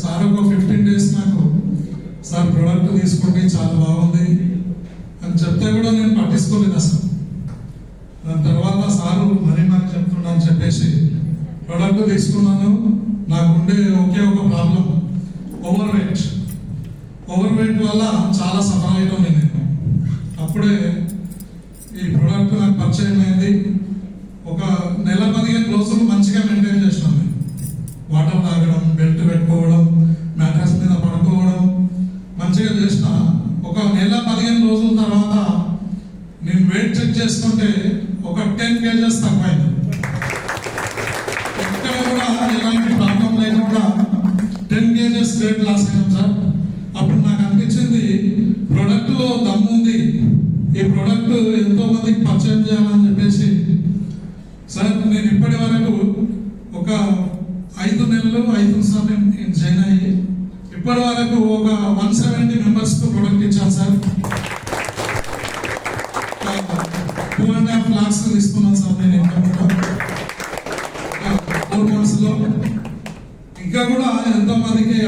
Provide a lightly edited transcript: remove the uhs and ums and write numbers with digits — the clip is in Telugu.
సార్ ఒక 15 days నాకు సార్ ప్రోడక్ట్ తీసుకోండి చాలా బాగుంది అని చెప్తే కూడా నేను పట్టించుకోలేదు అసలు. దాని తర్వాత సారు మరీ నాకు చెప్తున్నా అని చెప్పేసి ప్రోడక్ట్ తీసుకున్నాను. నాకుండే ఒకే ఒక ప్రాబ్లం ఓవర్ వెయిట్ వల్ల చాలా సఫర్ అయ్యాను నేను. అప్పుడే ఈ ప్రోడక్ట్ నాకు పరిచయం అయింది. ఒక నెల 15 రోజులు మంచిగా మెయింటైన్ చేసినాను నేను. వాటర్ తాగడం, బెల్ట్ పెట్టుకోవడం, మ్యాట్రస్ మీద పడుకోవడం మంచిగా చేసిన. ఒక నెల 15 రోజుల తర్వాత నేను వెయిట్ చెక్ చేసుకుంటే ఒక 10 kgs తక్కువైంది. ఎక్కడ కూడా ఎలాంటి ప్రాబ్లం లేకుండా 10 kgs వెయిట్ లాస్ అయ్యాం సార్. అప్పుడు నాకు అనిపించింది ప్రోడక్ట్లో దమ్ము ఉంది, ఈ ప్రోడక్ట్ ఎంతో మందికి పరిచయం చేయాలని చెప్పేసి సార్ నేను ఇప్పటి వరకు ఒక 5 నెలలు 5 సార్లు జాయిన్ అయ్యి ఇప్పటి వరకు ఒక 170 మెంబర్స్కు ప్రోడక్ట్ ఇచ్చాను సార్. 2.5 lakhs తీసుకున్నాను సార్ నేను ఇంకా కూడా 4 months లో. ఇంకా కూడా ఎంతో మందికి